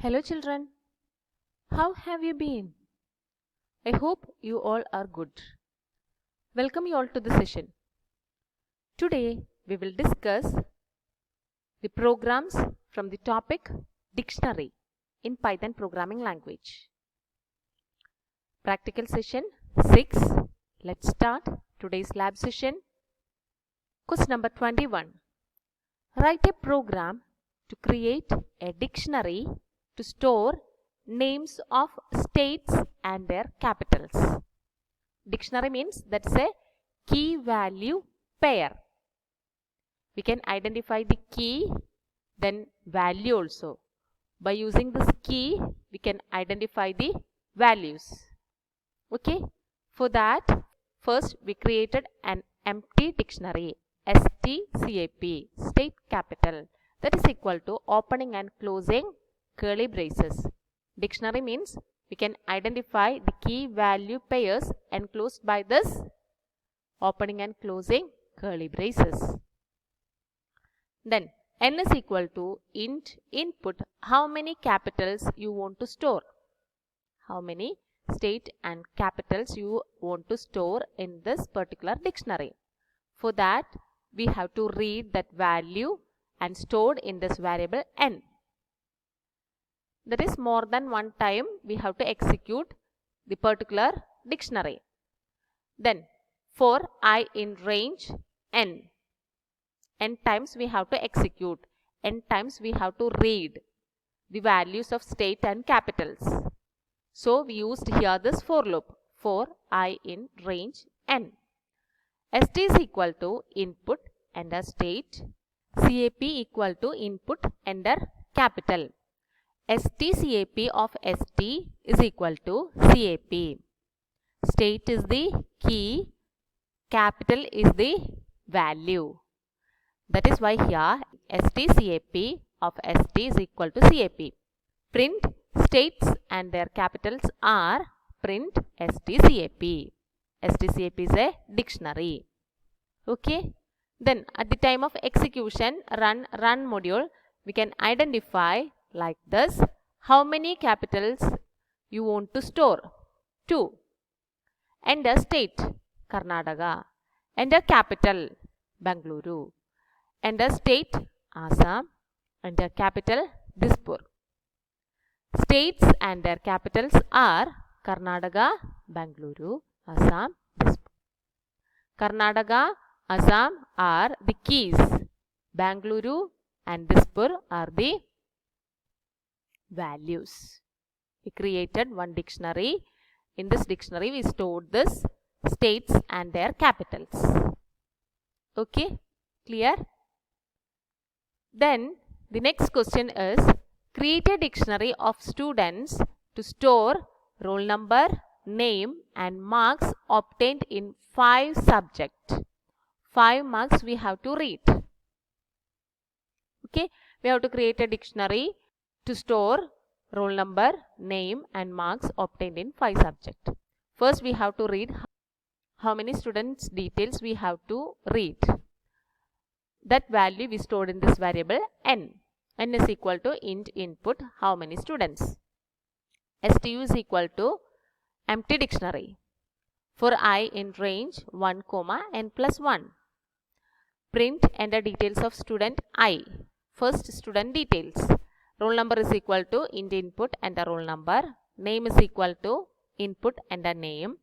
Hello children, how have you been? I hope you all are good. Welcome you all to the session. Today we will discuss the programs from the topic Dictionary in Python programming language. Practical session 6. Let's start today's lab session. Question number 21. Write a program to create a dictionary to store names of states and their capitals. Dictionary means that's a key value pair. We can identify the key, then value also. By using this key, we can identify the values. Okay, for that, first we created an empty dictionary, STCAP, state capital, that is equal to opening and closing curly braces. Dictionary means we can identify the key value pairs enclosed by this opening and closing curly braces. Then n is equal to int input how many capitals you want to store. How many state and capitals you want to store in this particular dictionary. For that we have to read that value and stored in this variable n. That is more than one time we have to execute the particular dictionary. Then for I in range n times we have to execute, n times we have to read the values of state and capitals. So we used here this for loop, for I in range n. St is equal to input enter state, cap equal to input enter capital. STCAP of ST is equal to CAP. State is the key, capital is the value. That is why here STCAP of ST is equal to CAP. Print states and their capitals are print STCAP. STCAP is a dictionary. Okay. Then at the time of execution, run module, we can identify like this. How many capitals you want to store? 2. Enter state, Karnataka. Enter capital, Bangalore. Enter state, Assam. Enter capital, Dispur. States and their capitals are Karnataka, Bangalore, Assam, Dispur. Karnataka, Assam are the keys. Bangalore and Dispur are the values. We created one dictionary. In this dictionary we stored this states and their capitals. Okay, clear? Then the next question is create a dictionary of students to store roll number, name and marks obtained in 5 subjects. 5 marks we have to read. Okay, we have to create a dictionary to store roll number, name and marks obtained in 5 subjects. First we have to read how many students details we have to read. That value we stored in this variable n. n is equal to int input how many students. stu is equal to empty dictionary. For I in range 1, n plus 1. Print enter details of student I. First student details. Roll number is equal to int input enter roll number. Name is equal to input enter name.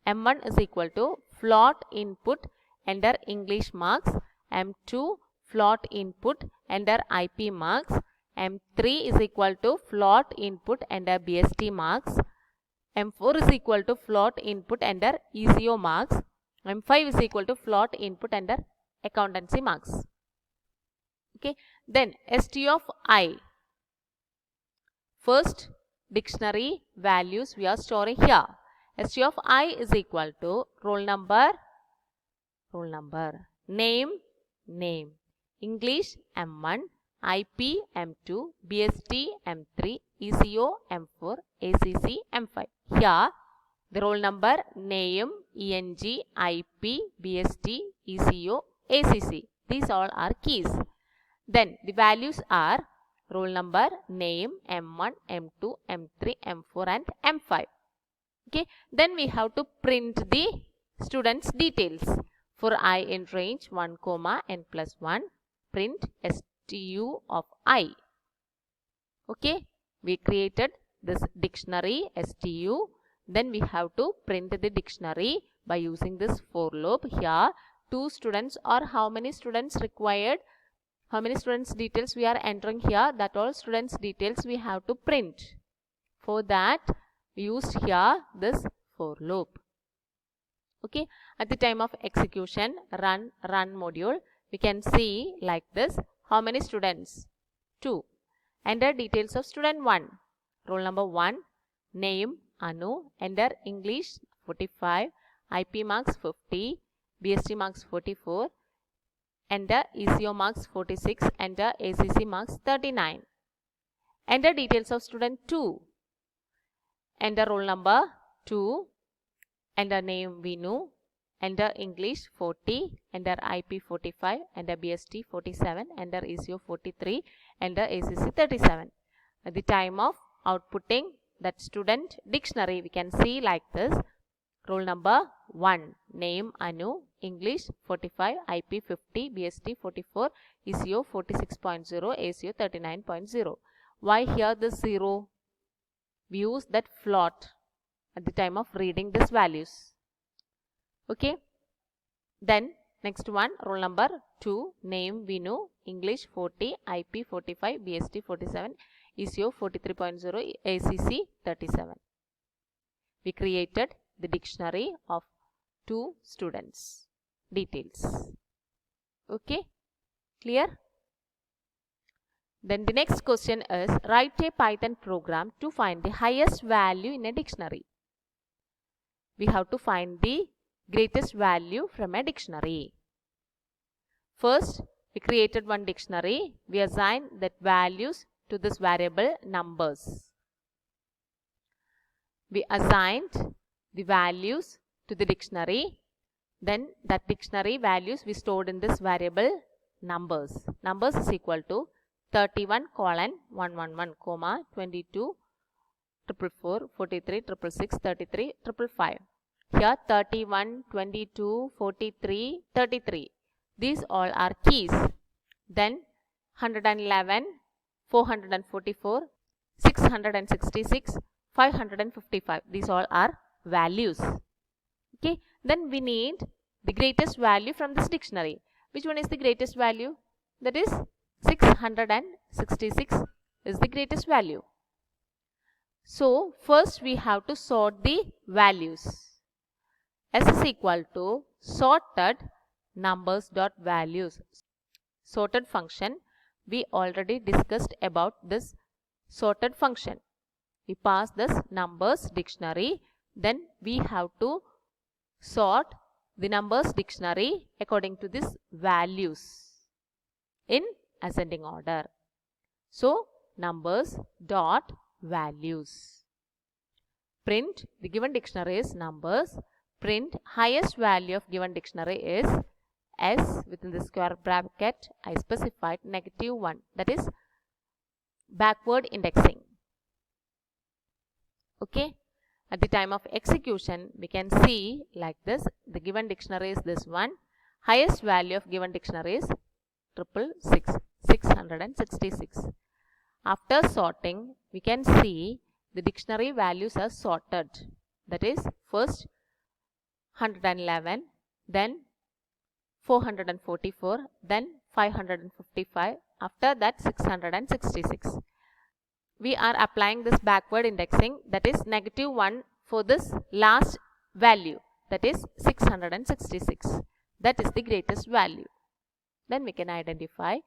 M1 is equal to float input enter English marks. M2 float input enter IP marks. M3 is equal to float input enter BST marks. M4 is equal to float input enter ECO marks. M5 is equal to float input enter accountancy marks. Okay, then ST of I. First dictionary values we are storing here. ST of I is equal to roll number, name, English M1, IP M2, BST M3, ECO M4, ACC M5. Here the roll number, name, ENG, IP, BST, ECO, ACC. These all are keys. Then the values are roll number, name, M1, M2, M3, M4 and M5. Okay, then we have to print the students details. For I in range 1, n plus 1, print stu of I. Okay, we created this dictionary stu. Then we have to print the dictionary by using this for loop. Here 2 students or how many students required, how many students details we are entering here, that all students details we have to print. For that we used here this for loop. Okay, at the time of execution, run module, we can see like this. How many students? 2. Enter details of student 1. Roll number 1, name Anu, enter English 45, IP marks 50, BST marks 44, enter ECO marks 46, enter ACC marks 39. Enter details of student 2. Enter roll number 2, enter name Vinu, enter English 40, enter IP 45, enter BST 47, enter ECO 43, enter ACC 37. At the time of outputting that student dictionary, we can see like this. Roll number 1, name Anu, English 45, IP 50, BST 44, ECO 46.0, ACO 39.0. Why here this 0? We use that float at the time of reading these values. Okay. Then next one, roll number 2, name Vinu, English 40, IP 45, BST 47, ECO 43.0, ACC 37. We created the dictionary of 2 students details. Okay, clear? Then the next question is, write a Python program to find the highest value in a dictionary. We have to find the greatest value from a dictionary. First, we created one dictionary. We assigned that values to this variable numbers. We assigned the values to the dictionary. Then that dictionary values we stored in this variable numbers. Numbers is equal to 31:111, 22 444, 43 666, 33 555. Here 31, 22, 43, 33. These all are keys. Then 111, 444, 666, 555. These all are values. Okay. Then we need the greatest value from this dictionary. Which one is the greatest value? That is 666 is the greatest value. So first we have to sort the values. S is equal to sorted numbers dot values. Sorted function, we already discussed about this sorted function. We pass this numbers dictionary, then we have to sort the numbers dictionary according to this values in ascending order. So numbers dot values. Print the given dictionary is numbers. Print highest value of given dictionary is S within the square bracket I specified -1, that is backward indexing. Okay. At the time of execution, we can see like this. The given dictionary is this one. Highest value of given dictionary is 666. After sorting, we can see the dictionary values are sorted. That is first 111, then 444, then 555, after that 666. We are applying this backward indexing, that is -1 for this last value, that is 666. That is the greatest value. Then we can identify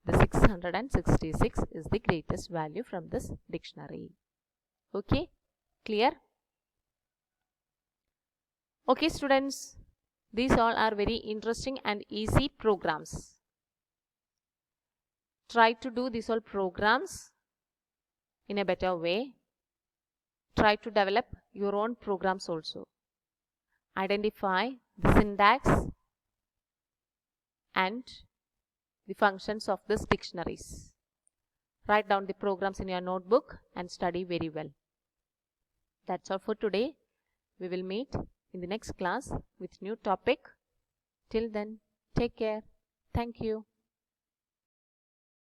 the 666 is the greatest value from this dictionary. Okay, clear? Okay students, these all are very interesting and easy programs. Try to do these all programs in a better way. Try to develop your own programs also. Identify the syntax and the functions of these dictionaries. Write down the programs in your notebook and study very well. That's all for today. We will meet in the next class with new topic. Till then, take care. Thank you.